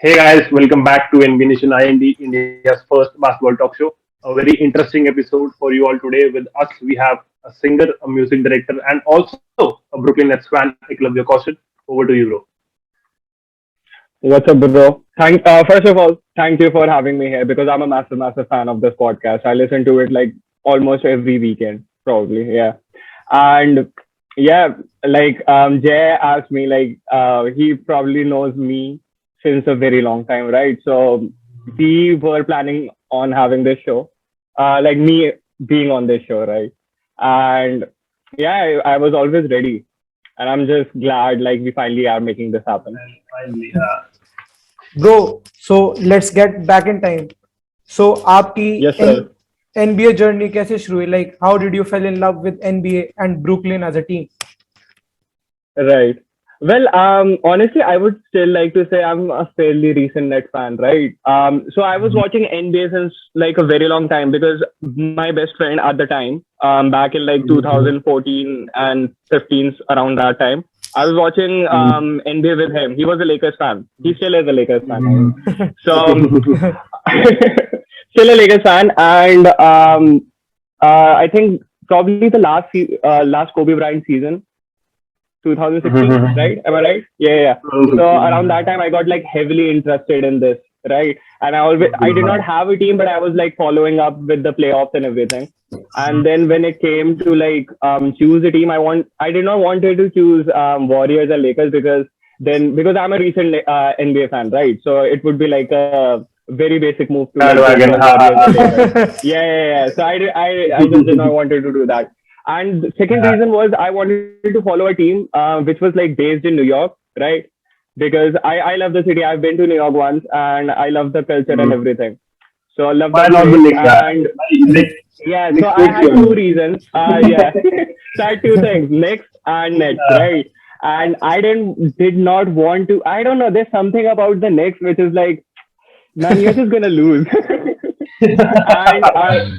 Hey guys, welcome back to Nbanationind India's first basketball talk show. A very interesting episode for you all today. With us, we have a singer, a music director, and also a Brooklyn Nets fan, Eklavya Kaushal. Over to you, bro. What's up, bro? First of all, thank you for having me here because I'm a massive fan of this podcast. I listen to it like almost every weekend, probably. Yeah. And yeah, Jay asked me, he probably knows me since a very long time, right? So we were planning on having this show, like me being on this show, right? And yeah, I was always ready. And I'm just glad, like, we finally are making this happen. And finally, Bro, so let's get back in time. So आपकी Yes, एन sir. NBA journey कैसे शुरू हुई? Like how did you fell in love with NBA and Brooklyn as a team? Right. Well, honestly, I would still like to say I'm a fairly recent net fan, right? So I was watching NBA since like a very long time because my best friend at the time, back in like 2014 and 15, around that time, I was watching NBA with him. He was a Lakers fan. He still is a Lakers fan. So still a Lakers fan, and I think probably the last Kobe Bryant season 2016, right? Am I right? Yeah, yeah. So around that time, I got like heavily interested in this, right? And I did not have a team, but I was like following up with the playoffs and everything. And then when it came to like choose a team, I did not wanted to choose Warriors or Lakers because I'm a recent NBA fan, right? So it would be like a very basic move to like go bandwagon. for Warriors or Lakers. Yeah. So I just did not wanted to do that. And the second reason was I wanted to follow a team which was like based in New York, right? Because I love the city. I've been to New York once and I love the culture and everything. So I love Why that not the place. Knicks? And Knicks, yeah, so Knicks I suits had you. two reasons. Yeah. So I had two things, Knicks and Nets, right? And I did not want to. I don't know. There's something about the Knicks which is like, man, you're just gonna lose. and I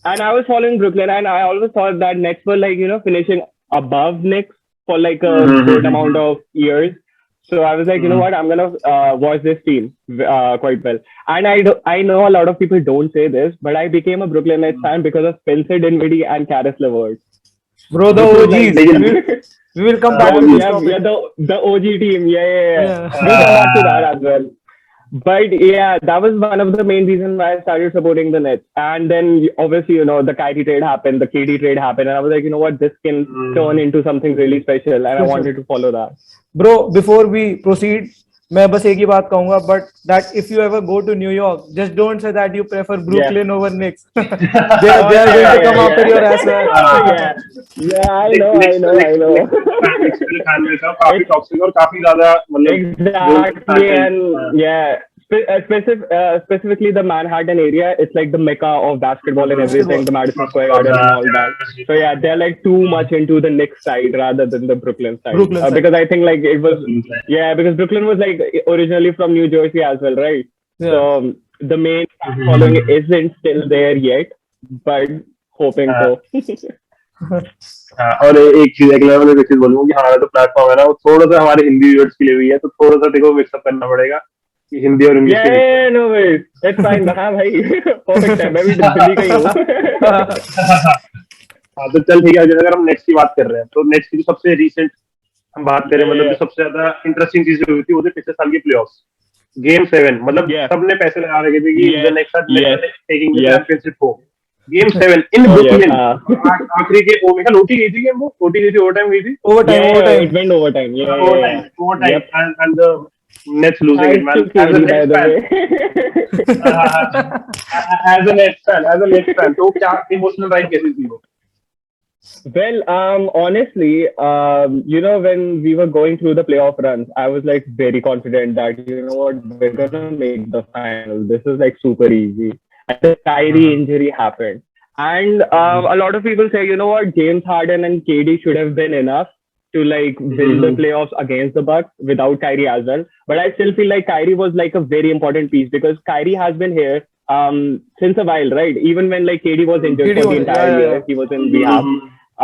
and I was following Brooklyn, and I always thought that Nets were like finishing above Knicks for like a good amount of years. So I was like, you know what, I'm gonna watch this team quite well. And I know a lot of people don't say this, but I became a Brooklyn Nets fan because of Spencer Dinwiddie and Karis LeVert, Bro, the which was like OGs. Legend. We will come back yeah, to this yeah, topic. the OG team, yeah. Yeah. We'll come back to that as well. But yeah, that was one of the main reasons why I started supporting the Nets. And then obviously, the Kyrie trade happened, the KD trade happened, and I was like, you know what, this can turn into something really special, and I Special. wanted to follow that. Bro, before we proceed, मैं बस एक ही बात कहूँगा, but that if you ever go to New York, just don't say that you prefer Yeah. Brooklyn over Knicks. they Oh they are going to yeah, come yeah, after your yeah. ass, man. Oh yeah, yeah. I know, I know, I know. Knicks के fan में था काफी It's toxic और काफी ज्यादा मतलब जो exactly, and yeah, specifically the Manhattan area, it's like the mecca of basketball and everything, the Madison Square Garden and all that. So yeah, they're like too much into the Knicks side rather than the Brooklyn side. Brooklyn side. Because I think like it was, yeah, because Brooklyn was like originally from New Jersey as well, right? Yeah. So the main fan following isn't still there yet, but hoping so. और एक चीज एक level में चीज बोलूंगा कि हमारा जो प्लेटफॉर्म है ना वो थोड़ा सा हमारे हिंदी व्यूअर्स के लिए भी है तो थोड़ा सा देखो मिक्सअप करना पड़ेगा कि हिंदी और इंग्लिश Yeah, के बीच yeah, no way. That's fine. हाँ भाई, perfect है. मैं भी दिल्ली का ही हूँ. हाँ तो चल ठीक है जैसे अगर हम नेक्स्ट की बात कर रहे हैं तो नेक्स्ट की जो सबसे रिसेंट हम बात करें मतलब जो Yeah, सबसे ज्यादा इंटरेस्टिंग चीज जो हुई थी वो थी पिछले साल की प्लेऑफ्स गेम 7 मतलब yeah, सबने पैसे लगा रखे थे कि the yes, next yes, taking the yes. Championship हो गेम 7 इन Oh yes. ब्रुकलिन आखिरी के ओ में ओटी गई थी गेम वो ओटी गई थी ओवरटाइम गई थी Overtime, Yeah, yeah, it overtime. went overtime. Yeah, yeah, overtime yeah. overtime Yep. and the Nets losing I it man took as a KD by Nets the fan way. as a Nets fan तो क्या emotional ride कैसी थी वो Well, honestly, when we were going through the playoff runs, I was like very confident that you know what, we're gonna make the final. This is like super easy. And the Kyrie injury happened, and a lot of people say, you know what, James Harden and KD should have been enough to like win the playoffs against the Bucks without Kyrie as well. But I still feel like Kyrie was like a very important piece because Kyrie has been here since a while, right? Even when like KD was injured KD for the was, entire yeah. year, he was in rehab.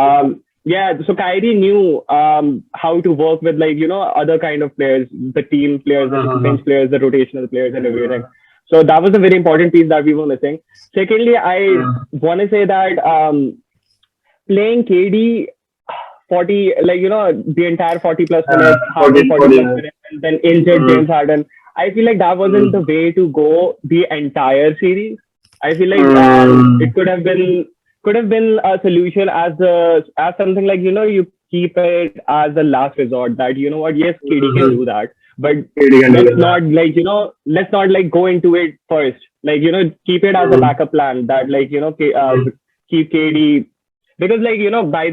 Um, Yeah, so Kyrie knew how to work with like other kind of players, the team players, the bench players, the rotational players, and everything. So that was a very important piece that we were missing. Secondly, I want to say that playing KD 40, like the entire 40 plus minutes, Harden 40 plus minutes, and then injured James Harden. I feel like that wasn't the way to go the entire series. I feel like it could have been a solution as something like you keep it as a last resort. That what, yes, KD can do that, but let's not like go into it first. Like keep it as a backup plan. That like keep KD, because like by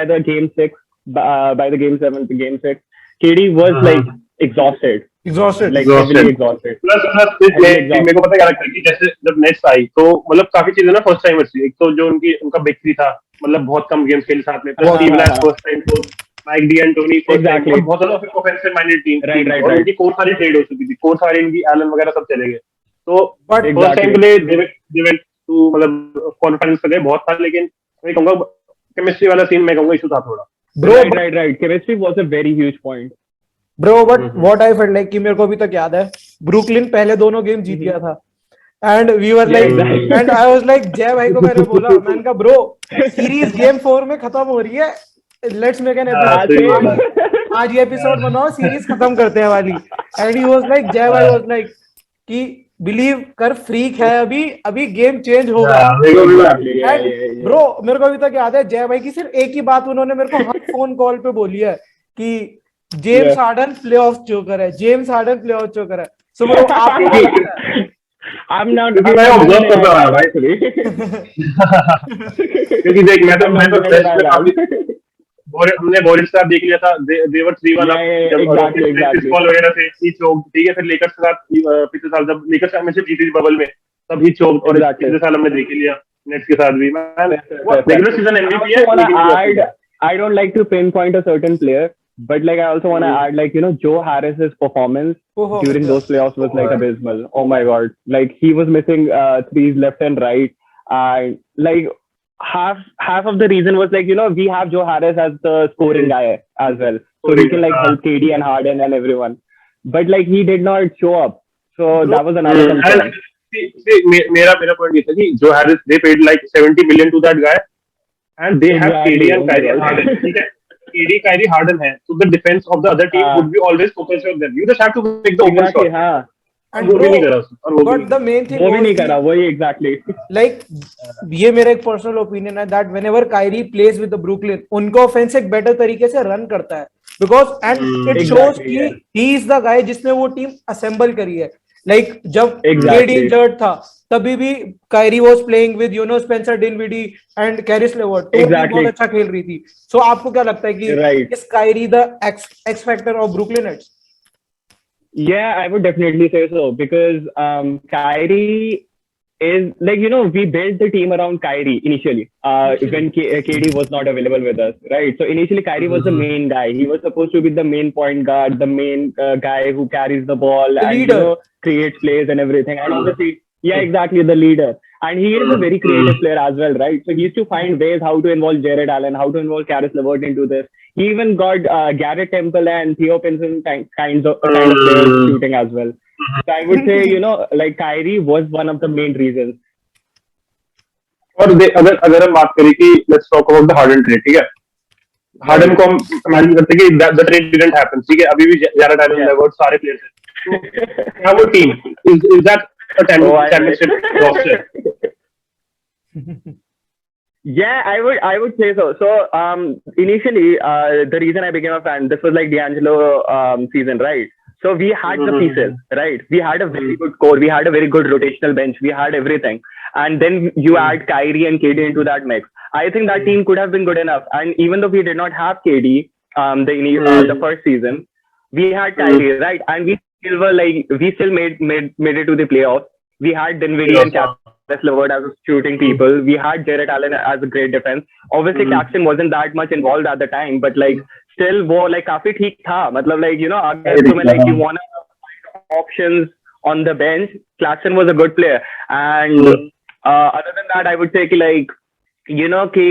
the game six, by the game seven to game six, KD was like exhausted, Exhausted. like heavily exhausted, plus plus heavily मेरे को exhausted. पता क्या लगता है कि जैसे जब nets आई तो मतलब काफी चीजें ना फर्स्ट टाइम थी। एक तो जो उनका बिग थ्री था, मतलब बहुत कम गेम्स खेले साथ में, प्लस हाँ स्टीव हाँ नैश हाँ, first time coach, Mike D'Antoni first time, और exactly, बहुत ज्यादा ऑफेंसिव माइंडेड टीम right, थी, right, और right, उनकी कोर सारी ट्रेड हो चुकी थी, कोर सारी इनकी एलन वगैरह सब चले गए। तो But फर्स्ट टाइम के exactly, लिए दे वेंट टू मतलब कॉन्फिडेंस गए बहुत था, लेकिन मैं कहूंगा केमिस्ट्री वाला सीन मैं कहूंगा इशू था थोड़ा। bro, right, right, right. Chemistry was a very huge point. but what I felt like कि मेरे को अभी तक याद है, ब्रुकलिन पहले दोनों गेम जीत गया था, and we were Yeah, like, exactly. and I was like, जय भाई को मैंने बोला, मैंने कहा ब्रो सीरीज गेम 4 में खत्म हो रही है, लेट्स मेक एन हाँ, एपिसोड, सही Same. बोला। आज ये एपिसोड बनाओ, सीरीज खत्म करते हैं वाली। एंड ही वाज लाइक, जय भाई वाज लाइक कि बिलीव कर, फ्रीक है, अभी अभी गेम चेंज होगा। मेरे को भी Exactly. Yeah, and yeah, yeah. Bro मेरे को अभी तक याद है, जय भाई की सिर्फ एक ही बात उन्होंने मेरे को हर फोन कॉल पे बोली है कि जेम्स Yeah. हार्डन प्लेऑफ चोकर है, जेम्स हार्डन प्लेऑफ चोकर है। सो ब्रो आपको क्या लगता है? I'm not. क्योंकि I'm मैं not ऑब्जर्व gonna करता deny रहा that भाई। actually. क्योंकि देख I'm मैं not तो gonna फ्रेश deny में काफी that. हमने बॉलिंग का देख लिया था, देवर 3-1 Yeah, अप yeah, जब yeah. Exactly, Chris exactly. Paul वगैरह से ही चोक, ठीक है, फिर लेकर्स के साथ पिछले साल जब लेकर्स हमेशा जीती थी बबल में, तब ही चोक, और Exactly. पिछले साल हमने देख ही लिया नेट्स के साथ भी। मैन Fair, fair, वो fair, fair. Regular season I MVP also है, wanna लेकिन प्लेऑफ add. में I don't like to pinpoint a certain player, but like I also wanna add, like Joe Harris's performance during those playoffs was like abysmal. Oh my god, like he was missing threes left and right, and like half of the reason was like we have Joe Harris as the scoring guy as well, so he can like help KD and Harden and everyone, but like he did not show up, so that was another concern. मेरा मेरा point ये था कि जो Harris, they paid like 70 million to that guy, and they have KD Exactly. Oh and my Kyrie and god. Harden. ठीक है, KD, Kyrie, Harden है, so the defense of the other team would be always focused on them. You just have to make the open Exactly. shot. हाँ. और And वो भी bro, नहीं करा उसने, और वो भी but नहीं the करा। main thing वो भी was नहीं करा वही exactly. like ये मेरा एक पर्सनल ओपिनियन है that whenever Kyrie plays with the Brooklyn, उनको ऑफेंस एक बेटर तरीके से रन करता है, because and it shows Exactly. कि Yeah. He is the guy जिसने वो टीम असेंबल करी है। लाइक जब Exactly. केडी इंजर्ड था तभी भी Kyrie was playing with Spencer Dinwiddie and Caris LeVert, तो वो टीम Exactly. बहुत अच्छा खेल रही थी। सो आपको क्या लगता है कि Right. Is Kyrie the X factor of Brooklyn Nets? Yeah, I would definitely say so because Kyrie is like we built the team around Kyrie initially when KD was not available with us, right? So initially Kyrie was the main guy. He was supposed to be the main point guard, the main guy who carries the ball The and leader. creates plays and everything. And obviously, yeah, exactly, the leader. And he is a very creative player as well, right? So he used to find ways how to involve Jared Allen, how to involve Karis LeVert into this. He even got Garrett Temple and Theo Pinson kind of players shooting as well. So I would say, like Kyrie was one of the main reasons. और अगर अगर हम बात करें कि let's talk about the harden trade, ठीक है, harden को हम इमेजिन करते हैं कि द ट्रेड डिडंट हैपन, ठीक है, अभी भी जारेड एलन, लेवर्ट, सारे प्लेयर्स हैं, तो क्या वो team is that a championship roster? Yeah, I would say so. So initially the reason I became a fan, this was like D'Angelo season, right? So we had the pieces, right? We had a very good core, we had a very good rotational bench, we had everything. And then you add Kyrie and KD into that mix. I think that team could have been good enough. And even though we did not have KD the first season, we had Kyrie, right? And we still were like, we still made it to the playoffs. We had Dinwiddie and Karis LeVert as shooting people. We had Jared Allen as a great defense. Obviously, Claxton wasn't that much involved at the time, but like still वो like काफी ठीक था. मतलब like अगर तुम्हें like you want options on the bench, Claxton was a good player. And other than that, I would say कि like कि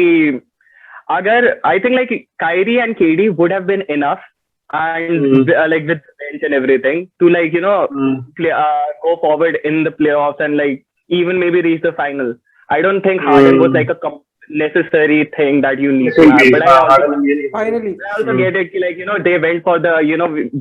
I think like Kyrie and KD would have been enough, and like with the bench and everything to like go forward in the playoffs and like even maybe reach the final. I don't think Harden was like a necessary thing that you need to have. But Finally, I also get it. Like they went for the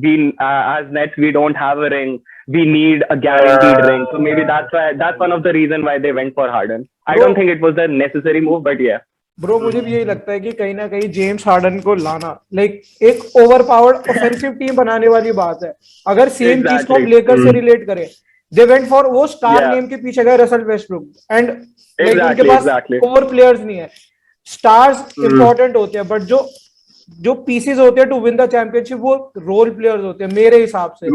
we as Nets we don't have a ring. We need a guaranteed ring. So maybe that's one of the reason why they went for Harden. I don't think it was a necessary move, but yeah. Bro मुझे भी यही लगता है कि कहीं ना कहीं James harden को लाना लाइक एक ओवरपावर्ड ऑफेंसिव टीम बनाने वाली बात है. अगर सेम चीज को हम लेकर से रिलेट करें, दे वेंट फॉर वो स्टार नेम के पीछे गए रसल वेस्टब्रुक एंड लाइक उनके पास कोर प्लेयर्स नहीं है. स्टार्स इंपॉर्टेंट होते हैं बट जो पीसेस होते हैं टू विन द चैंपियनशिप वो रोल प्लेयर्स होते हैं मेरे हिसाब से.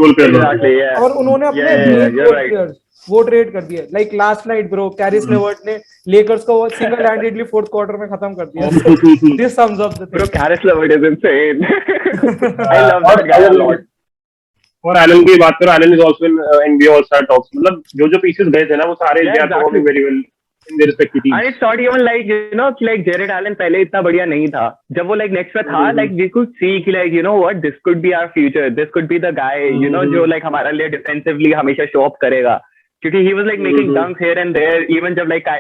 और उन्होंने अपने रोल प्लेयर्स वो ट्रेड कर दिया. Like last night bro Caris LeVert ने लेकर्स को सिंगल हैंडेडली फोर्थ क्वार्टर में खत्म कर दिया. This sums up the bro Caris LeVert is insane. I love that guy a lot. और एलन की बात करो, Allen is also in NBA all star talks. मतलब जो पीसेस गए थे ना वो सारे they are performing very well in their respective teams. And it's not even like like Jared Allen पहले इतना बढ़िया नहीं था. जब वो like next पे था, like we could see कि like what this could be our future. This could be the guy जो like हमारे लिए defensively हमेशा show up करेगा. क्योंकि he was like making dunks here and there. Even जब like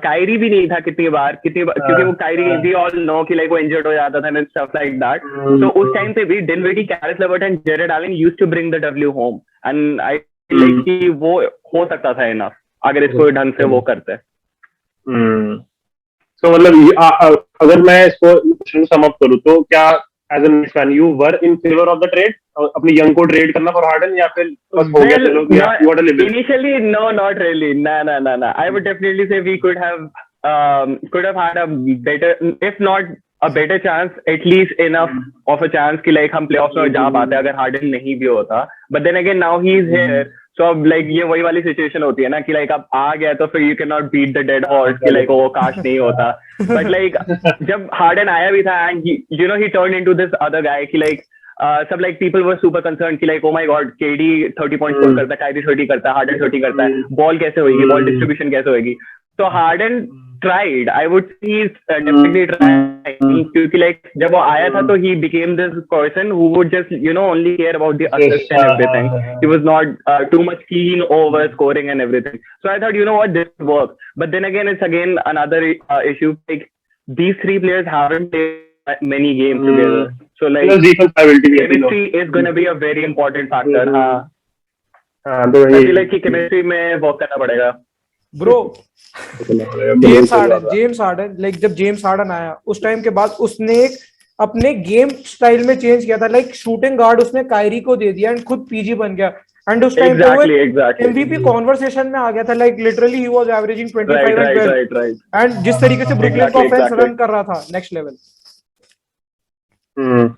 Kyrie भी नहीं था कितनी बार क्योंकि वो Kyrie we all know कि like वो injured हो जाता था and stuff like that. So उस time पे भी Dinwiddie, Caris LeVert and Jared Allen used to bring the W home. And I like कि वो हो सकता था enough अगर इसको ढंग से वो करते. So मतलब अगर मैं इसको क्वेश्चन सम अप करूं तो क्या as an fan you were in favour of the trade, अपने यंग को ट्रेड करना फॉर हार्डन या फिर बस हो गया चलो you want to live? Initially no, not really. No. I would definitely say we could have had a better, if not a better chance, at least enough of a chance कि like हम playoffs में जा पाते अगर harden नहीं भी होता. But then again now he is here. So अब like ये वही वाली सिचुएशन होती है ना कि like अब आ गया तो फिर you cannot beat the dead horse कि like वो काश नहीं होता. But like जब हार्डन आया भी था and he turned into this other guy कि like सब like people were super concerned कि like oh my god KD 30 points score करता है, Kyrie 30 करता है, Harden 30 करता है, बॉल कैसे होगी, बॉल डिस्ट्रीब्यूशन कैसे होगी. So Harden tried. I would say he's definitely trying क्योंकि like जब वो आया था तो he became this person who would just only care about the assist and everything. He was not too much keen over scoring and everything. So I thought what this would work. But then again it's again another issue. Like these three players haven't played many games together. So like chemistry is going to be a very important factor. I feel like chemistry में work करना पड़ेगा. Bro James harden like जब James harden आया उस time के बाद उसने एक अपने गेम स्टाइल में चेंज किया था. लाइक शूटिंग गार्ड उसने कायरी को दे दिया एंड खुद पीजी बन गया. एंड उस टाइम पे वो एमवीपी कॉन्वर्सेशन में आ गया था. Like literally he was averaging 25 and 12 and जिस तरीके से ब्रुकलिन का ऑफेंस रन कर रहा था नेक्स्ट लेवल.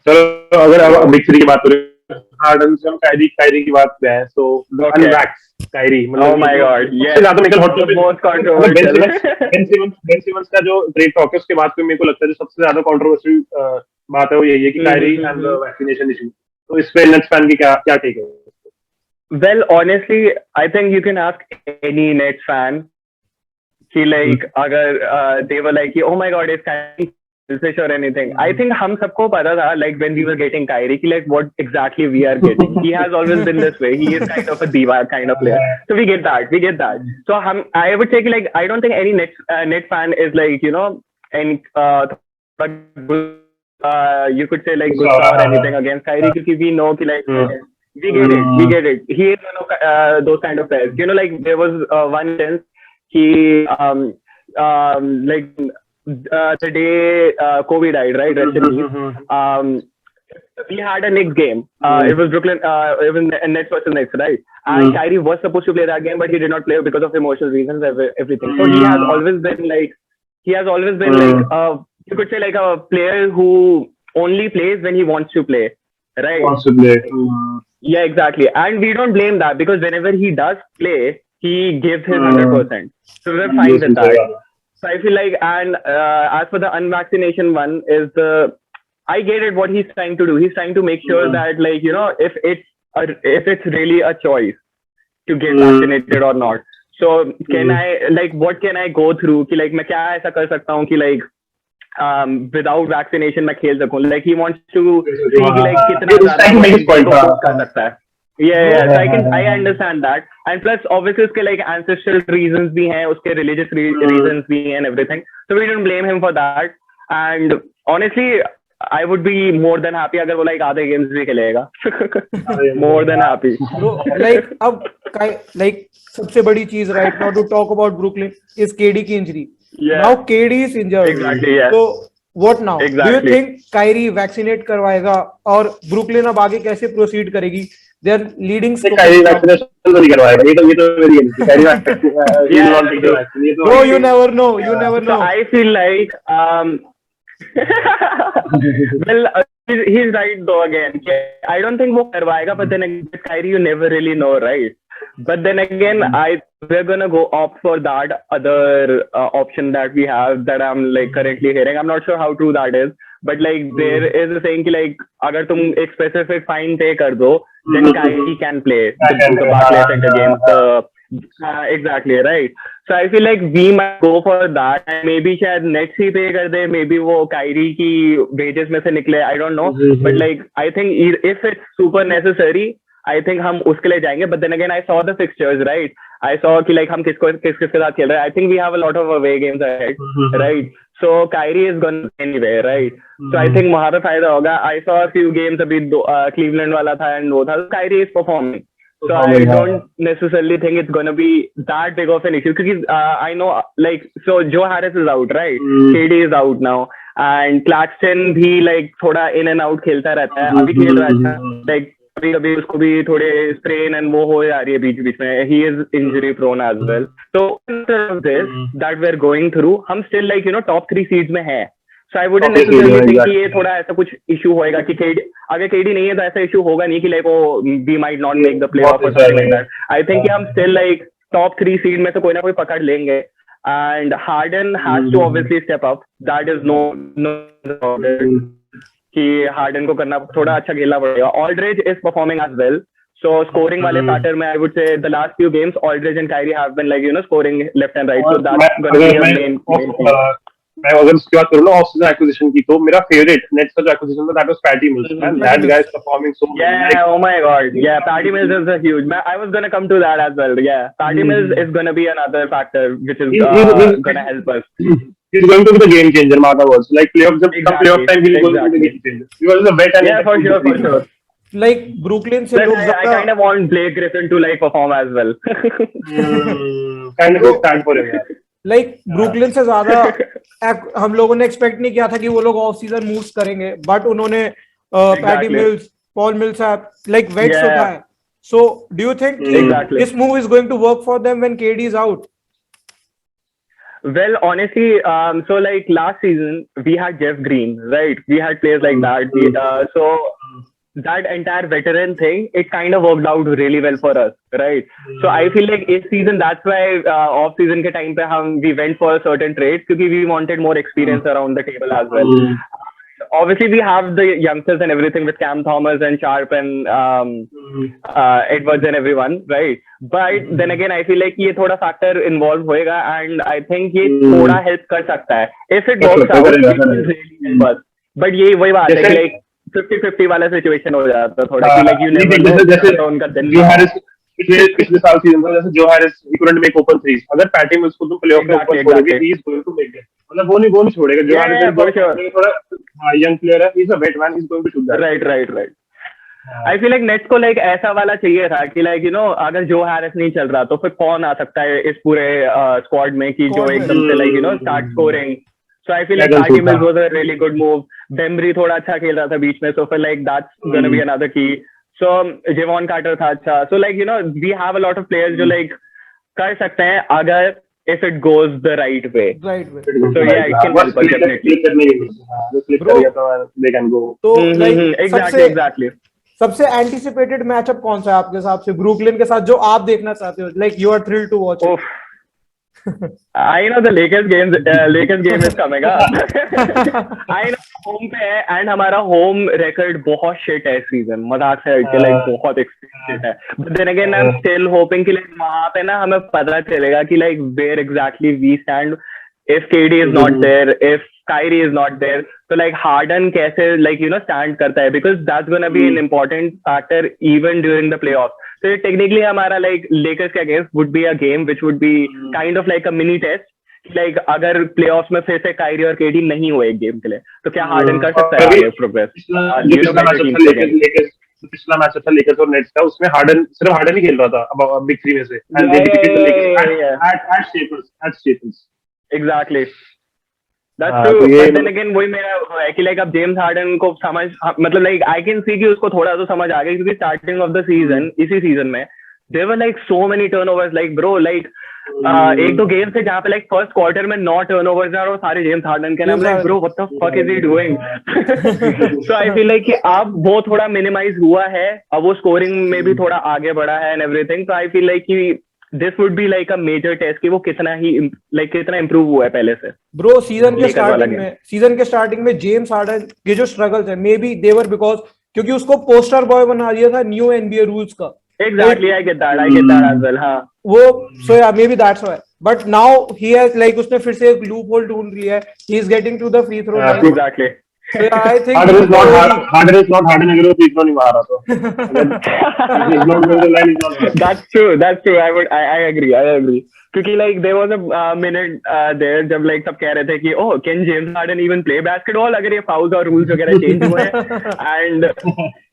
चलो अगर बिग थ्री की बात करें हार्डन से हम कायरी की बात पे हैं तो अनवैक्स कायरी मतलब oh my god yes ज्यादा मेरे hot topic most controversial Ben Simmons का जो ट्रेड टॉक है उसके बाद पे मेरे को लगता है जो सबसे ज्यादा कंट्रोवर्शियल बात है वो यही है कि Kairi and the vaccination issue. तो इस पे नेट्स फैन की क्या टेक है? Well honestly I think you can ask any Nets fan कि like अगर they were like oh my god is Kyrie selfish or anything. I think हम सबको पता था like when we were getting Kyrie कि like what exactly we are getting. He has always been this way. He is kind of a diva kind of player. So we get that. So I would say कि like I don't think any net fan is like any you could say like good or anything against Kyrie because we know कि like we get it. He is one of those kind of players. Like there was one instance he like the day Kobe died, right? Rest in peace. We had a Knicks game. It was Brooklyn. It was Nets versus Knicks, right? And Kyrie was supposed to play that game, but he did not play because of emotional reasons. Everything. So he has always been like, you could say like a player who only plays when he wants to play, right? Wants to play. Yeah, exactly. And we don't blame that because whenever he does play, he gives his 100%. So we're fine with that. So I feel like, and as for the unvaccination one, I get it what he's trying to do. He's trying to make sure that like if it's really a choice to get vaccinated or not. So can I like what can I go through? कि like मैं क्या ऐसा कर सकता हूँ कि like without vaccination मैं खेल सकूं. लाइक ही वांट्स टू सी कि लाइक कितना He's ज्यादा trying to make his point. कर सकता है. Yeah, so I understand that, and plus obviously उसके like ancestral reasons भी हैं, उसके religious reasons भी हैं and everything, so we don't blame him for that. And honestly, I would be more than happy अगर वो like आधे games भी खेलेगा. More than happy. Bro, like अब like सबसे बड़ी चीज right now to talk about Brooklyn is KD की injury. Yeah. Now KD is injured. Exactly. Yeah. So what now? Exactly. Do you think Kyrie vaccinate करवाएगा और Brooklyn अब आगे कैसे proceed करेगी? They are leading. Kyrie vaccination तो नहीं करवाएगा. ये तो मेरी है. Kyrie vaccination. Yeah. Not take the vaccine. Bro, you never know. You never know. So I feel like well, he's right though again. I don't think वो करवाएगा, but then again, with Kyrie you never really know, right? But then again, we're gonna go opt for that other option that we have that I'm like currently hearing. I'm not sure how true that is, but like there is a saying कि like अगर तुम एक specific fine pay कर दो, then Kyrie can play the Barclays Center games. Exactly, right. So I feel like we might go for that, and maybe शायद Nets ही pay कर दे, maybe वो Kyrie की wages में से निकले, I don't know. But like I think if it's super necessary, I think हम उसके लिए जाएंगे. But then again, I saw the fixtures, right? I saw कि like हम किसके साथ खेल रहे हैं. I think we have a lot of away games ahead, right? So Kyrie is gonna anyway, right? So I think वहाँ पे फायदा होगा. I saw a few games अभी Cleveland वाला था and वो था. Kyrie is performing. So I don't necessarily think it's gonna be that big of an issue because I know like so Joe Harris is out, right? KD is out now, and Claxton भी like थोड़ा in and out खेलता रहता है. अभी खेल रहा है like कभी उसको भी थोड़े sprain and वो हो जा रही है बीच में. He is injury prone as well. So instead of this that we're going through, हम still like top 3 seeds में है. So I wouldn't necessarily think कि ये थोड़ा ऐसा कुछ issue होएगा कि अगर KD नहीं है तो ऐसा issue होगा नहीं कि like we might not make the playoff or something like that. I think कि हम still like top 3 seed में से कोई ना कोई पकड़ लेंगे. And Harden has to obviously step up. That is no कि Harden को करना थोड़ा अच्छा खेलना पड़ेगा. Aldridge is performing as well. So scoring वाले factor में I would say the last few games Aldridge and Kyrie have been like scoring left and right. So that's going to be a main thing. मैं अगर उसकी बात करूँ ना off season acquisition की तो मेरा फेवरेट नेट्स का जो एक्विजिशन था that was Patty Mills man that guy is performing so oh my god, yeah, Patty Mills is a huge I was going to come to that as well. Yeah, Patty Mills is going to be another factor which is going to help us. He's going to be the game changer, mark my words. Like playoff time he's going to be the game changer. He was a vet and yeah, for sure. Like Brooklyn से लोग I kind of want Blake Griffin to like perform as well. Kind of stand for him. Like Brooklyn से ज्यादा हम लोगों ने expect नहीं किया था कि वो लोग ऑफ सीजन मूव्स करेंगे, बट उन्होंने Patty Mills, Paul Mills like वेट्स होता है. So do you think this move is going to work for them when KD is out? Well, honestly, so like last season we had Jeff Green, right? We had players like that. So that entire veteran thing, it kind of worked out really well for us, right? So I feel like this season, that's why off season ke time pe we went for certain trades because we wanted more experience around the table as well. Obviously we have the youngsters and everything with Cam Thomas and Sharp and Edwards and everyone, right? But then again I feel like ये थोड़ा factor involved होएगा and I think ये थोड़ा help कर सकता है if it works out. It will really help us. But ये वही बात है कि like 50-50 वाला सिचुएशन हो जाता है थोड़ा कि like you never know जैसे उनका दिन जो हैरिस पिछले साल सीजन था जैसे जो Harris he couldn't make open threes. अगर पैटी में उसको तुम प्लेऑफ में ओपन छोड़ोगे he is going to make it. मतलब वो नहीं छोड़ेगा. जो हैरिस थोड़ा यंग प्लेयर है, he is a vet man, he is going to shoot that. Right. I feel like nets को like ऐसा वाला चाहिए था कि like अगर जो हैरिस नहीं चल रहा तो फिर कौन आ सकता है इस पूरे स्क्वाड में कि जो एकदम से like start scoring. So I feel like Patty Mills was a really good move. Bembry थोड़ा अच्छा खेल रहा था बीच में, so feel like that's gonna be another key. So Javon Carter था अच्छा. So like we have a lot of players जो like कर सकते हैं अगर if it goes the right way. So yeah, it can help us definitely. They can go. तो like exactly. सबसे anticipated matchup कौन सा है आपके हिसाब से ब्रुकलिन के साथ जो आप देखना चाहते हो? Like you are thrilled to watch it. I know the Lakers game is coming up. I know home पे है and हमारा home record बहुत shit है इस season. मजाक से हट के like बहुत extreme है. But then again I'm still hoping कि like वहाँ पे ना हमें पता चलेगा कि like where exactly we stand. If KD is not there, if Kyrie is not there. So like Harden कैसे like stand करता है, because that's gonna be an important factor even during the playoffs. So technically हमारा like Lakers के against would be a game which would be kind of like a mini test. Like अगर playoffs में फिर से Kyrie और KD नहीं हुए एक गेम के लिए, तो क्या Harden कर सकता है आगे प्रोग्रेस? पिछला मैच था लेकर्स और नेट्स का, उसमें सिर्फ हार्डन ही खेल रहा था बिग थ्री में से, and they defeated the Lakers at Staples. Exactly, that's true. But then again वही मेरा है कि लाइक अब जेम्स हार्डन को समझ, मतलब लाइक आई कैन सी कि उसको थोड़ा तो समझ आ गया, क्योंकि स्टार्टिंग ऑफ द सीजन, इसी सीजन में there were like so many turnovers, like bro like एक दो गेम थे जहाँ पे लाइक फर्स्ट क्वार्टर में 9 टर्नओवर्स और सारे जेम्स हार्डन के, नाम like bro what the fuck is he doing. So I feel like कि अब वो थोड़ा मिनिमाइज हुआ है, अब वो स्कोरिंग में भी थोड़ा आगे बढ़ा है and everything. So I feel like कि this would be like a major test कि वो कितना इम्प्रूव हुआ है पहले से। ब्रो सीजन के स्टार्टिंग में जेम्स हार्डन के जो स्ट्रगल्स है, मे बी देवर बिकॉज क्योंकि उसको पोस्टर बॉय बना दिया था न्यू एनबीए रूल्स का। Exactly, I get that as well. हाँ, वो so yeah, maybe that's why. But now he has like उसने फिर से एक लूप होल ढूंढ लिया है. He is getting to the free throw line. Exactly. So yeah, I think Harden is not Harden अगर वो free throw नहीं मार रहा तो is not going to line is not Harden. That's true. I agree. क्योंकि like there was a minute there जब like सब कह रहे थे कि oh can James Harden even play basketball अगर ये fouls और rules वगैरह change हुए हैं, and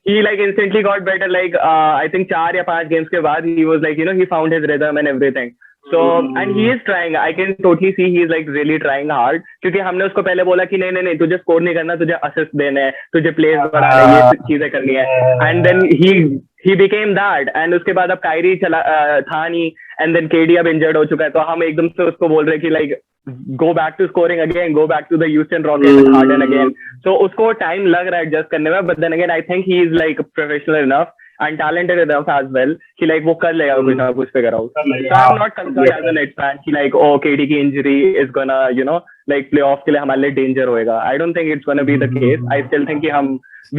he like instantly got better, like I think 4 या 5 games के बाद he was like he found his rhythm and everything. So and he is trying, I can totally see he is like really trying hard, क्योंकि हमने उसको पहले बोला कि नहीं तुझे स्कोर नहीं करना, तुझे असिस्ट देना है, तुझे प्लेस बढ़ाना है, ये चीजें करनी है, and then he became that, and उसके बाद अब कायरी था नहीं, and then KD अब इंजर्ड हो चुका है, तो हम एकदम से उसको बोल रहे हैं कि like go back to scoring again, go back to the Houston Rockets and Harden again. So उसको टाइम लग रहा है एडजस्ट करने में, but then again I think he is like professional enough and talented enough as well कि like वो कर लेगा कुछ ना कुछ figure out. So I'm not concerned as a Nets fan कि like oh KD की injury is gonna like playoff के लिए हमारे लिए danger होएगा. I don't think it's gonna be the case. I still think कि हम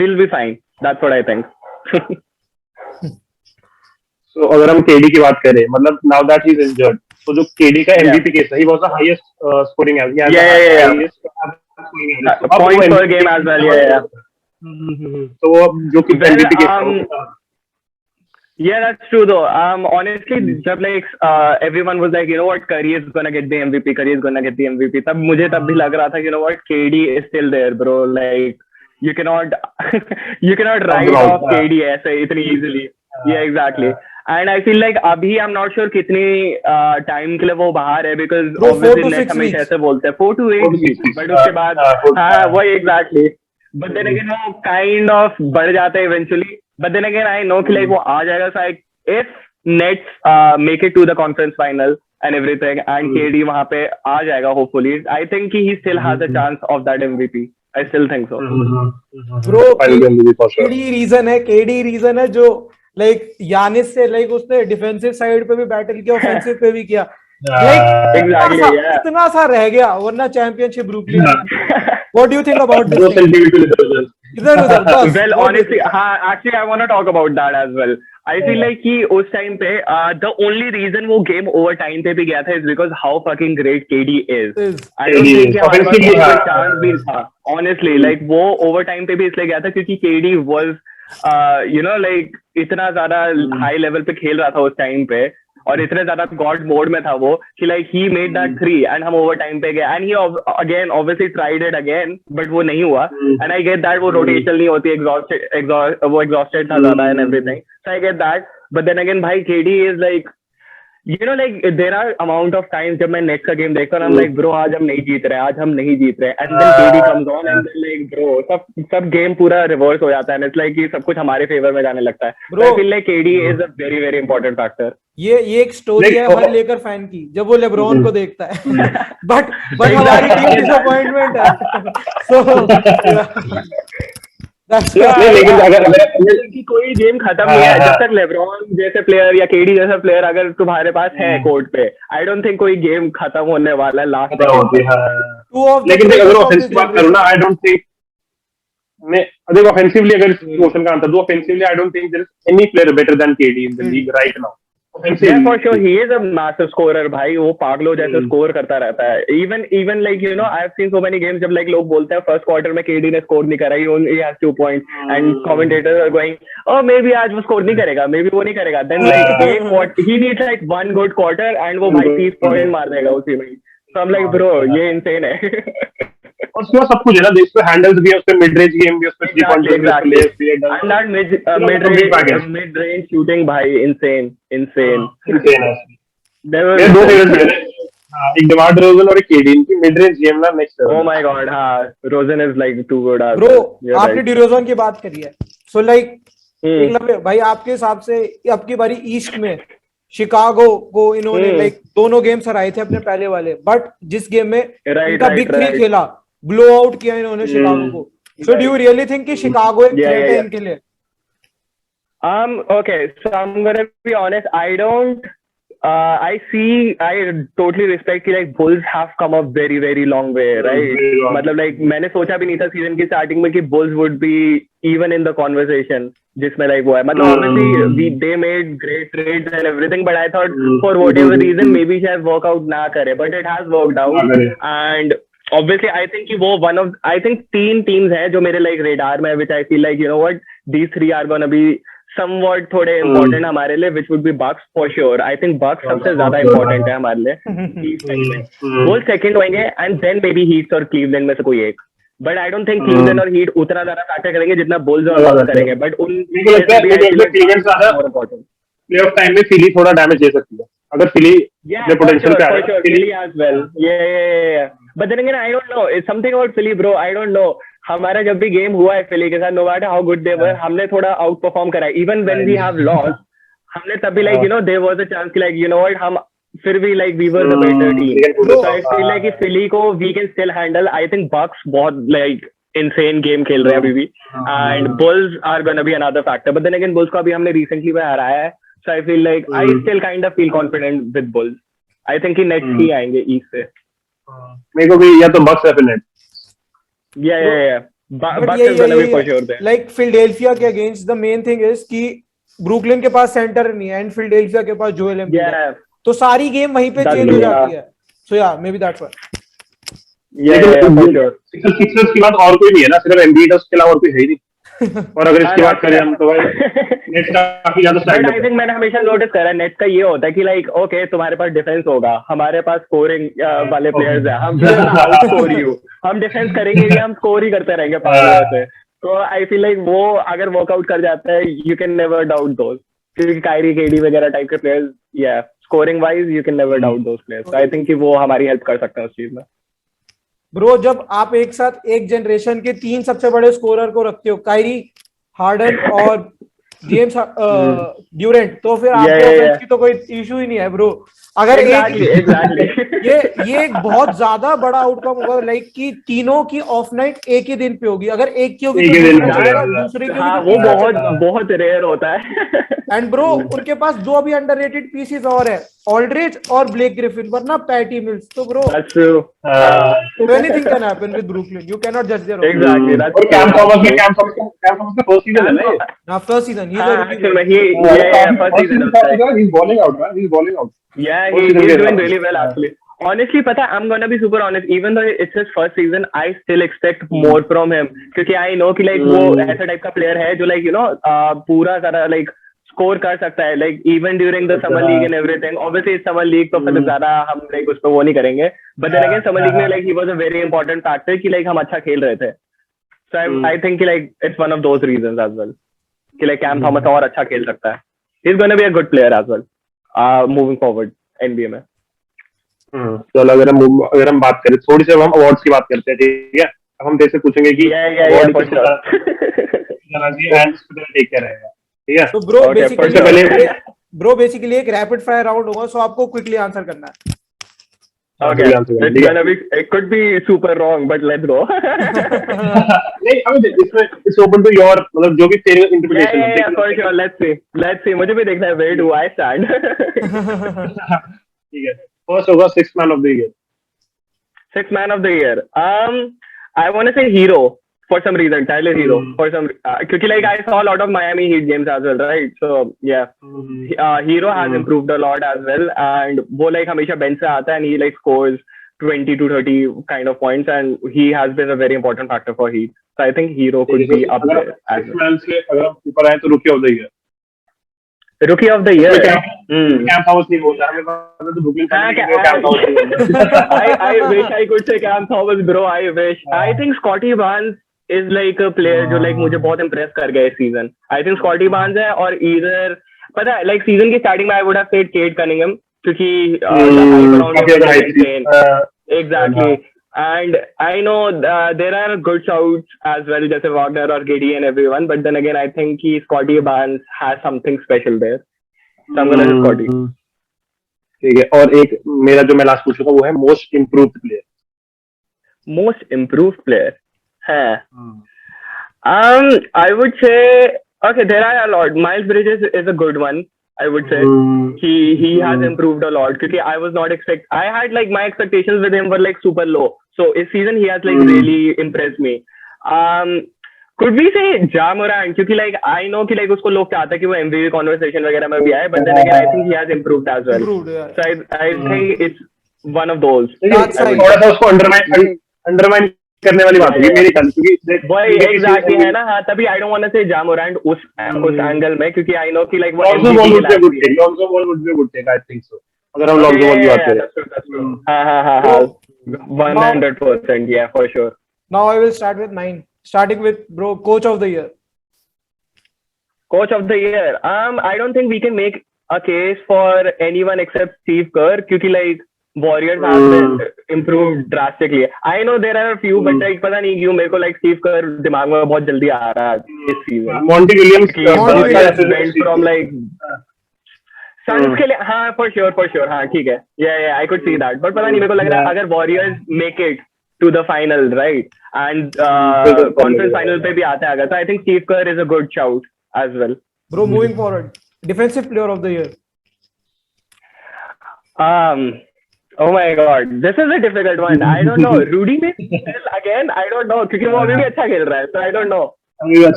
will be fine. That's what I think. So अगर हम KD की बात करें, मतलब now that he's injured, तो जो KD का MVP केस है, he was the highest scoring average. Points per game as well. Yeah. तो जो कि MVP case Yeah, that's true though. Honestly, जब like everyone was like, what, Curry is gonna get the MVP, तब मुझे तब भी लग रहा था, what, KD is still there, bro. Like you cannot write off KD ऐसे इतनी easily. Yeah, exactly. And I feel like अभी I'm not sure कितनी time के लिए वो बाहर है, because obviously net हमेशा ऐसे बोलते हैं 4 to 8 weeks, but उसके बाद हाँ वही exactly. But then again वो kind of बढ़ जाता है eventually. But then again I know कि like वो आ जाएगा, so like if Nets make it to the conference final and everything and KD वहाँ पे आ जाएगा hopefully, I think he still has a chance of that MVP. I still think so. Bro, KD reason है जो like Yannis से like उसने defensive side पे भी battle किया, ऑफेंसिव पे भी किया, like इतना सा रह गया, वरना championship Brooklyn. What do you think about this thing? Well, honestly, actually, I want to talk about that as well. I feel like कि उस टाइम पे the only reason वो game overtime पे भी गया था is because how fucking great KD is. I don't think हमारे पास कोई chance भी था. Honestly, like वो overtime पे भी इसलिए गया था क्योंकि KD was like इतना ज्यादा high level पे खेल रहा था उस टाइम पे, और इतने ज्यादा गॉड मोड में था वो कि like he made that 3 and हम ओवर टाइम पे गए, and he again obviously tried it again but वो नहीं हुआ, and I get that वो रोटेशनल नहीं होती, वो exhausted था ज्यादा and everything, so I get that, but then again भाई KD is like like there are amount of times जब मैं नेक्स्ट का गेम देखता हूँ, I'm like bro आज हम नहीं जीत रहे, and then KD comes on and then like bro सब गेम पूरा रिवर्स हो जाता है, and it's like कि सब कुछ हमारे फेवर में जाने लगता है. So I feel like KD is a very very important factor. ये एक स्टोरी है हर लेकर फैन की जब वो लेब्रॉन को देखता है, बट हमारी टीम डिसअपॉइंटमेंट है. लेकिन अगर कोई गेम खत्म नहीं है जब तक लेब्रॉन जैसे प्लेयर या KD जैसा प्लेयर अगर तुम्हारे पास है कोर्ट पे, आई डोंट थिंक कोई गेम खत्म होने वाला है लास्ट में. लेकिन अगर ऑफेंसिव बात करूँ ना, आई डोंट थिंक देखो ऑफेंसिवली अगर क्वेश्चन का आंसर दो, offensively I don't think there is any player better than KD in the league right now. Yeah, for sure. He is a massive scorer, भाई. वो पागलों जैसे स्कोर करता रहता है. Even like you know, I've seen so many games जब like लोग बोलते हैं first quarter में KD ने स्कोर नहीं करा, he has 2 points, and commentators are going, oh maybe आज वो स्कोर नहीं करेगा, maybe वो नहीं करेगा. Then like he needs like one good quarter and वो भाई 30 point मार देगा उसी में. So I'm like bro, ये insane है. और उसके बाद सब कुछ है ना, इस पे हैंडल्स भी है, उस पे मिड रेंज गेम भी, उस पे 3 point Exactly. And that mid range shooting भाई insane. है। There मेरे दो was फेवरेट प्लेयर हैं, एक डिमांड रोजन और एक केडी। इनकी मिड रेंज गेम ना next level. oh my god, हाँ, Rosen is like too good as bro well. You're आपने right. डिरोजन की बात करी है, सो लाइक Hmm. एकलव्य भाई आपके हिसाब से अब की बारी ईस्ट में शिकागो को इन्होंने लाइक दोनों गेम्स हराए थे अपने पहले वाले, बट जिस गेम में इनका बिग थ्री खेला, ब्लो आउट किया इन्होंने शिकागो को. So do you really think कि शिकागो एक थ्रेट है इनके लिए? Okay, so I'm gonna be honest. I totally respect कि like Bulls have come a very very long way, right? मतलब like मैंने सोचा भी नहीं था सीजन की स्टार्टिंग में कि Bulls would be even in the conversation जिसमें like वो है. मतलब obviously they made great trades and everything, but I thought for whatever reason maybe शायद work out ना करे, but it has worked out. And obviously I think कि वो I think 3 teams हैं जो मेरे like radar में, which I feel like you know what, these 3 are gonna be somewhat थोड़े important हमारे लिए, which would be Bucks for sure. I think Bucks सबसे ज्यादा important है हमारे लिए. वो second होंगे and then maybe Heat और Cleveland में से कोई एक. But I don't think Cleveland और Heat उतना ज्यादा फैक्टर करेंगे जितना Bulls और Bucks करेंगे. But उनको लगता है Cleveland ज्यादा प्लेऑफ टाइम में फिली थोड़ा डैमेज दे सकती है अगर फिली अपने पोटेंशियल पे आ जाए. Philly as well. Yeah. But then again, I don't know. It's something about Philly, bro. I don't know. हमारा जब भी गेम हुआ है फिली के साथ, no matter how good they were, हमने थोड़ा आउट परफॉर्म करा है. Even when we have lost, हमने तभी like you know there was a chance कि like you know what, हम फिर भी like we were the better team. So I feel like कि फिली को we can still handle. I think Bucks बहुत like insane game खेल रहे हैं अभी भी, and Bulls are gonna be another factor. But then again, Bulls को अभी हमने recently में हराया है. So I feel like I still kind of feel confident with Bulls. I think कि Nets ही आएंगे East से. मेरे को भी या तो Bucks या फिर Nets. Yeah. Bucks is gonna be for sure there. Like Philadelphia के against the main thing is कि ब्रुकलिन के पास सेंटर नहीं है and Philadelphia के पास जोएल एम्बिड है, तो सारी गेम वहीं पे चेंज हो जाती है. So yeah, maybe that's why. Yeah, for sure. Sixers की बात और कोई नहीं है ना, सिर्फ एम्बिड है, उसके अलावा और कोई है ही नहीं. और अगर इसकी बात करें हम तो भाई नेट्स काफी ज्यादा स्टैंड है. I think मैंने हमेशा नोटिस करा है नेट्स का ये होता है कि लाइक ओके तुम्हारे पास डिफेंस होगा, हमारे पास स्कोरिंग वाले प्लेयर्स हैं, हम डिफेंस करेंगे या हम स्कोर ही करते रहेंगे पागल से. तो आई फील लाइक वो अगर वर्कआउट कर जाता है यू कैन नेवर डाउट दोस, क्योंकि कायरी केडी वगैरह टाइप के प्लेयर्स या scoring wise you can never doubt those players. I think कि वो हमारी हेल्प कर सकते हैं उस चीज में. ब्रो जब आप एक साथ एक जनरेशन के 3 सबसे बड़े स्कोरर को रखते हो, कायरी, हार्डन और जेम्स ड्यूरेंट, तो फिर आपके ऑफेंस की तो कोई इशू ही नहीं है ब्रो. अगर ये एक बहुत ज्यादा बड़ा आउटकम होगा लाइक कि तीनों की ऑफ नाइट एक ही दिन पे होगी. अगर एक की होगी तो दूसरे की वो बहुत रेयर होता है. एंड ब्रो उनके पास 2 अभी अंडररेटेड पीसेस और है, ऑल्ड्रिच और ब्लेक ग्रिफिन, वरना पैटी मिल्स. तो bro anything can happen with Brooklyn, you can not जज देयर. एग्जैक्टली. और कैम थॉमस का फर्स्ट सीजन है ना, ना first season he first season he is bowling out. Yeah, he's doing really well actually. Honestly, पता है, I'm gonna be super honest. Even though it's his first season, I still expect more from him. क्योंकि I know कि like वो ऐसा type का player है जो like you know पूरा सारा like स्कोर कर सकता है. Like even during the summer league and everything. Obviously summer league तो फिर ज्यादा हम like उस पर वो नहीं करेंगे. But then again summer league में like he was a very important factor कि like हम अच्छा खेल रहे थे. So I think कि like it's one of those reasons as well. कि like Cam Thomas और अच्छा खेल सकता है. He's gonna be a good player as well. Moving forward NBA में. चलो अगर हम बात करें थोड़ी सी, हम अवार्ड्स की बात करते हैं, ठीक है. अब हम जैसे पूछेंगे कि ठीक है. तो ब्रो बेसिकली एक रैपिड फायर राउंड होगा, सो आपको क्विकली आंसर करना है. Okay, it could be super wrong, but let's go. नहीं, I mean, it's open to your, मतलब जो भी तेरी interpretation. Yeah, for sure. Let's see. मुझे भी देखना है where do I stand. ठीक है. First होगा Sixth Man of the Year. Sixth Man of the Year. I want to say Hero. for some reason. Tyler Hero for some क्योंकि like I saw a lot of Miami Heat games as well, right? So yeah, Hero has improved a lot as well, and वो like हमेशा bench से आता है and he like scores 20 to 30 kind of points, and he has been a very important factor for Heat. So I think Hero could be up there as well. अगर हम ऊपर आए तो Rookie of the Year. Rookie of the year. Camp House नहीं बोलता हमें पता तो Brooklyn Camp House नहीं बोलता. I wish I could say Cam Thomas, bro. I wish. I think Scotty Barnes is like a player जो like मुझे बहुत impress कर गया इस season. I think Scotty Barnes है और either पता है like season की starting में I would have said Cade Cunningham क्योंकि the hype around him was insane. Exactly. And I know there are good shouts as well, जैसे Wagner or Giddy and everyone, but then again I think Scotty Barnes has something special there. So I'm gonna say Scotty. ठीक है और एक मेरा जो मैं last पूछूंगा वो है most improved player. Most improved player. है. I would say okay, there are a lot. Miles Bridges is a good one. I would say he has improved a lot because I was not I had like my expectations with him were like super low. So this season he has like really impressed me. Could we say Ja Morant? Because like I know कि like उसको लोग चाहते हैं कि वो MVP conversation वगैरह में भी आए, but then again I think he has improved as well. So I think it's one of those. थोड़ा सा उसको undermine करने वाली बात है मेरी ख्याल क्योंकि वही exactly है ना. हाँ तभी I don't want to say Ja Morant उस angle में क्योंकि I know कि like वो Lonzo Ball would be a good take. Lonzo Ball would be a good take. I think so. अगर हम Lonzo Ball की बात करें. हाँ 100%. Yeah, for sure. Now I will start with 9. Starting with bro, Coach of the Year. Coach of the Year. I don't think we can make a case for anyone except Steve Kerr क्योंकि like Warriors have been improved drastically. I know there are a few, but like पता नहीं क्यों मेरे को like Steve Kerr दिमाग में बहुत जल्दी आ रहा है इस season. Monty Williams went from like Suns के लिए हाँ for sure हाँ ठीक है. Yeah I could see that. But पता नहीं मेरे को लग रहा है अगर Warriors make it to the final, right? And conference final पे भी आता है अगर, so I think Steve Kerr is a good shout as well. Bro, moving forward, defensive player of the year. Oh my God, this is a difficult one. I don't know. Rudy maybe again. I don't know क्योंकि वो अभी भी अच्छा खेल रहा है, so I don't know.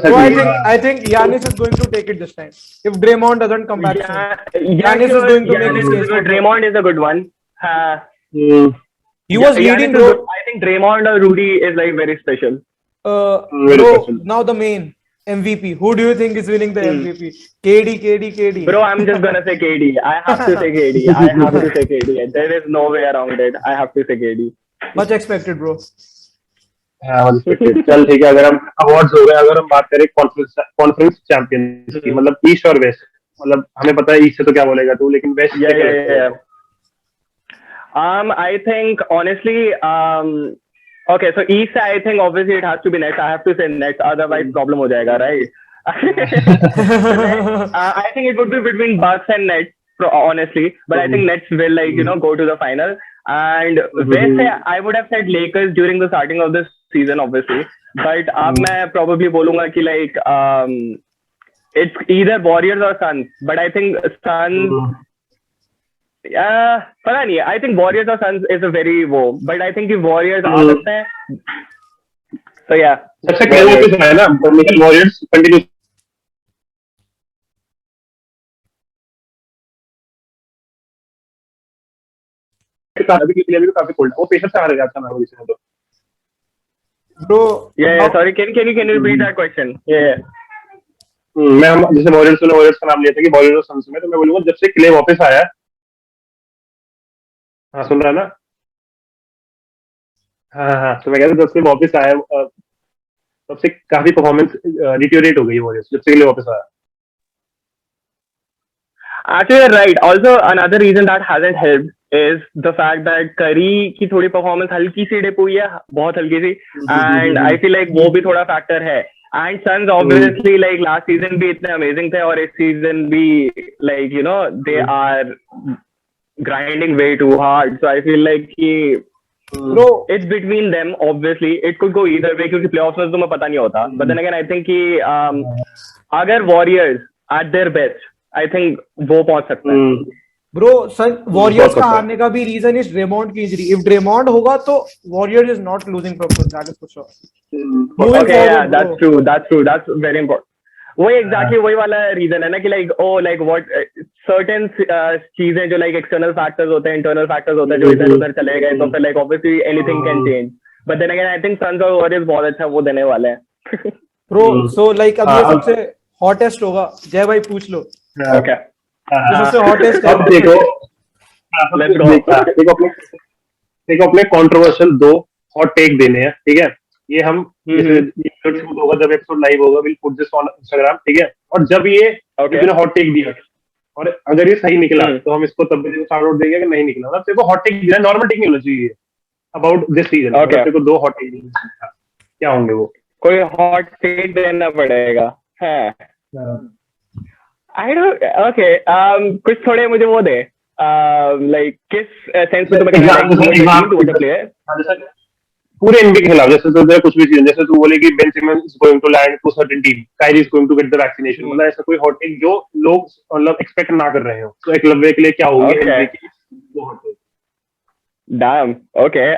So I think Giannis is going to take it this time. If Draymond doesn't come back, Giannis is going to make his case. Draymond is a good one. He was leading. I think Draymond or Rudy is like very special. Bro, now the main MVP. Who do you think is winning the MVP? KD. Bro, I'm just gonna say KD. I have to say KD. There is no way around it. I have to say KD. Much expected, bro. चल ठीक है. अगर हम awards हो गए, अगर हम बात करें कॉन्फ्रेंस चैंपियंस की, मतलब ईस्ट और वेस्ट, मतलब हमें पता है ईस्ट से तो क्या बोलेगा तू, लेकिन waste yeah. I think honestly, okay, so East, I think obviously it has to be Nets. I have to say Nets, otherwise problem हो जाएगा, right? I think it would be between Bucks and Nets, honestly, but I think Nets will like go to the final. And West, I would have said Lakers during the starting of this season, obviously, but अब मैं probably बोलूँगा कि like it's either Warriors or Suns, but I think Suns. पता नहीं. I think Warriors or Suns is a very but I think if Warriors आ सकते हैं, so yeah. सबसे clear है ना, Warriors continue. काफी कोल्ड. वो पेशेंस से आ रहा था ना वो इसमें तो. Bro, yeah. Sorry, can you repeat that question? Yeah. मैं जैसे Warriors का नाम लिया था कि Warriors और Suns में, तो मैं बोलूँगा जब से क्ले वापस आया. हाँ सुन रहा ना. हाँ तो मैं कहता हूँ जब से वापस आया तब से काफी परफॉर्मेंस डिटेरियोरेट हो गई Warriors जब से क्ले वापस आया. Actually, you're right. Also, another reason that hasn't helped is the fact that Curry की थोड़ी performance हल्की सी dip हुई है, बहुत हल्की सी, and I feel like वो भी थोड़ा factor है. And Suns obviously like last season भी इतने amazing थे और इस season भी like they are grinding way too hard. So I feel like bro, it's between them. Obviously, it could go either way क्योंकि playoffs में तो मैं पता नहीं होता. But then again, I think कि अगर Warriors at their best, I think वो पहुंच सकते हैं. ब्रो सर वॉरियर्स का हारने का भी रीजन इज ड्रेमॉन्ड की इंजरी. इफ ड्रेमॉन्ड होगा तो warrior is not losing from that is for sure. Okay, yeah, that's true. That's true. That's very important. वही exactly वही वाला रीजन है ना कि like oh like what certain चीजें जो like external factors होते हैं, internal factors होते हैं जो इधर उधर चले गए तो फिर like obviously anything can change. But then again I think Suns और Warriors बहुत अच्छा वो देने वाले हैं. Bro, so like अब ये सबसे hottest होगा. जय भाई पूछ लो. Okay. ये सबसे hottest है. अब देखो Let's go. देखो अपने कंट्रोवर्शियल 2 हॉट टेक देने हैं, ठीक है. ये हम एपिसोड शूट होगा, जब एपिसोड लाइव होगा will put this on Instagram, ठीक है. और जब ये हॉट टेक दिया और अगर ये सही निकला तो हम इसको तब भी शाउट आउट देंगे. अगर नहीं निकला मतलब तेरे को हॉट टेक दिया, नॉर्मल टेक नहीं होना चाहिए अबाउट दिस सीजन. तेरे को 2 हॉट टेक देने, क्या होंगे वो? कोई हॉट टेक देना पड़ेगा. हाँ. I don't. Okay. कुछ थोड़े मुझे वो दे. Like किस सेंस में तुम्हें प्लेयर पूरे एनबीए के खिलाफ, जैसे तो कुछ भी चीज, जैसे तू बोले कि Ben Simmons is going to land to certain team, Kyrie is going to get the vaccination, मतलब ऐसा कोई हॉट टेक जो लोग मतलब एक्सपेक्ट ना कर रहे हो, तो एकलव्य के लिए क्या होगी एनबीए की वो hot take? Damn. Okay.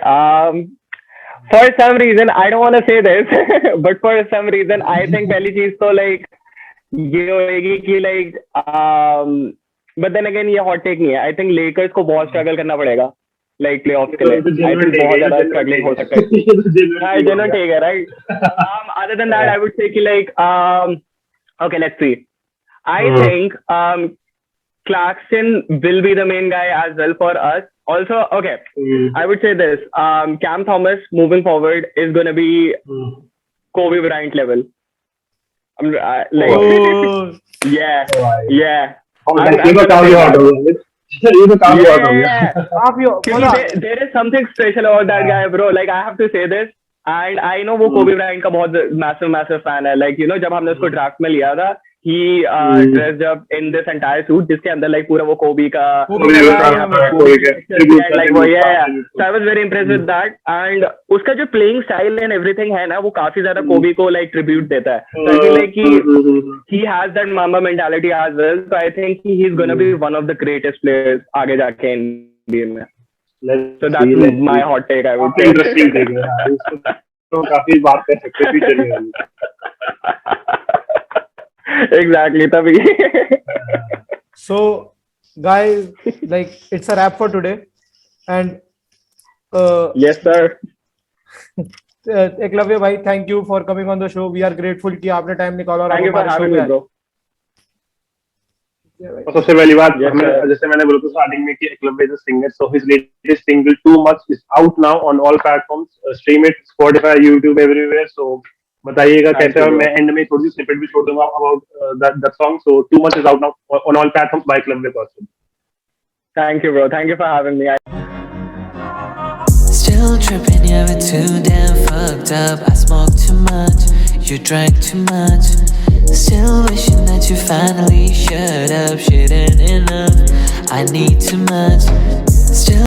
For some reason I don't want to say this, but for some reason I think पहली चीज तो like ये होगी कि like but then again ये hot take नहीं है. I think Lakers को बहुत struggle करना पड़ेगा like playoffs के लिए. I think बहुत ज़्यादा struggling हो सकता है. I don't take it, right? Other than that, I would say कि like okay, let's see. I think Clarkson will be the main guy as well for us. Also, okay, I would say this. Cam Thomas moving forward is going to be Kobe Bryant level. Like, yeah. There is something special about that guy, bro. Like I have to say this, and I know वो Kobe Bryant का बहुत massive fan है. Like you know जब हमने उसको draft में लिया था, he dressed up in this entire suit जिसके अंदर like पूरा वो Kobe का like वो So I was very impressed with that, and उसका जो playing style and everything है ना वो काफी ज़्यादा Kobe को like tribute देता है. So I feel like he has that Mamba mentality as well. So I think he's gonna be one of the greatest players आगे जाके NBA में. So that's my hot take, I would say. Interesting take है. तो काफी बात कर सकते हैं फ्यूचर में. Exactly, तभी. So guys, like it's a wrap for today, and yes sir. Eklavya bhai, thank you for coming on the show. We are grateful कि आपने टाइम निकाला और thank you for having me, bro. और सबसे पहली बात, जैसे मैंने बोला था स्टार्टिंग में कि Eklavya is a singer, so his latest single too much is out now on all platforms. Stream it, Spotify, YouTube, everywhere. So बताइएगा कैसा है. मैं एंड में थोड़ी सी स्निपेट भी छोड़ दूंगा about that song. So too much is out now on all platforms by Eklavya Kaushal. Thank you, bro. Thank you for having me. Still tripping, yeah, we're too damn fucked up. I smoke too much, you drank too much. Still wishing that you finally shut up. Shit ain't enough, I need too much. Still